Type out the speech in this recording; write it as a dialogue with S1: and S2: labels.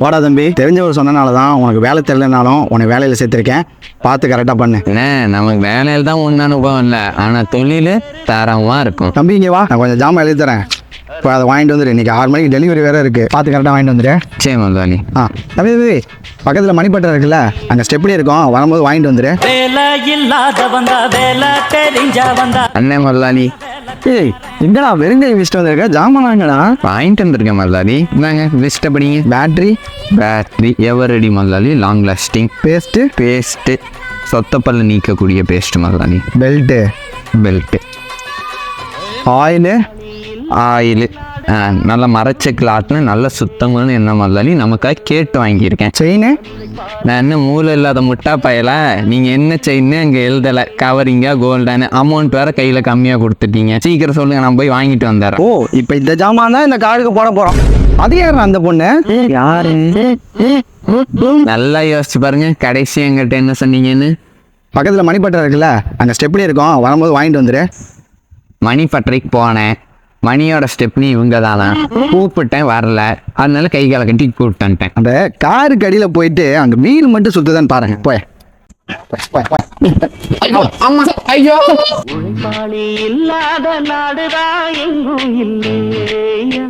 S1: வாடா தம்பி, தெரிஞ்சவர் சொன்னனால தான் உனக்கு வேலை தெரியலனாலும் உனக்கு வேலையில் சேர்த்துருக்கேன். பார்த்து கரெக்டாக பண்ணு.
S2: என்ன நமக்கு வேலையில் தான் ஒன்றும் அனுபவம் இல்லை, ஆனால் தொழில் தரமாக இருக்கும்.
S1: தம்பி இங்கே வா, நான் கொஞ்சம் ஜாமான் எழுதி தரேன். இப்போ அதை வாங்கிட்டு வந்துடு. இன்றைக்கி 6 மணிக்கு டெலிவரி வேறு இருக்குது. பார்த்து கரெக்டாக வாங்கிட்டு வந்துடு.
S2: சரி முதலாளி.
S1: தம்பி தம்பி, பக்கத்தில் மணிப்பட்டை இருக்குல்ல, அங்கே ஸ்டெப்னி இருக்கும், வரும்போது வாங்கிட்டு வந்துடு.
S2: அண்ணன் முதலாளி.
S1: ஏய் எங்கடா வெறுங்கை வச்சுட்டு வந்திருக்க? ஜாமான் வாங்கடா.
S2: வாங்கிட்டு வந்திருக்கேன் முதலாளி. இந்தாங்க லிஸ்ட்டை படிங்க. பேட்ரி எவரடி முதலாளி, லாங் லாஸ்டிங். பேஸ்ட்டு சொத்தப்பல்ல நீக்கக்கூடிய பேஸ்ட்டு முதலாளி. பெல்ட்டு ஆயிலு நல்லா மரச்ச கிளாட்னு நல்ல சுத்தமான என்ன முதலாளி நமக்காக கேட்டு வாங்கியிருக்கேன்.
S1: செயின்
S2: நான் என்ன மூளை இல்லாத முட்டா பயல, நீங்கள் என்ன செயின்னு அங்கே எழுதலை, கவரிங்கா கோல்டானு, அமௌண்ட் வேறு கையில் கம்மியாக கொடுத்துட்டீங்க. சீக்கிரம் சொல்லுங்கள், நான் போய் வாங்கிட்டு வந்துடுறேன்.
S1: ஓ இப்போ இந்த ஜாமான் தான் இந்த கார்டுக்கு போட போகிறோம். அது யார் அந்த பொண்ணு?
S2: யாரு? நல்லா யோசிச்சு பாருங்க, கடைசி எங்கிட்ட என்ன சொன்னீங்கன்னு.
S1: பக்கத்தில் மணிப்பட்டை இருக்குல்ல, அங்கே ஸ்டெப்னி இருக்கும், வரும்போது வாங்கிட்டு வந்துடு.
S2: மணிப்பட்டறைக்கு போனேன், மணியோட ஸ்டெப்னி இவங்க தானே, கூப்பிட்டேன் வரல, அதனால கை காலை கட்டி கூப்பிட்டேன்.
S1: அந்த காருக்கு அடியில் போயிட்டு அங்கே மீன் மட்டும் சுற்றுதான்னு பாருங்க. போய்
S2: ஐயோ
S3: இல்லாத நாடுதான் எங்கும் இல்லையா.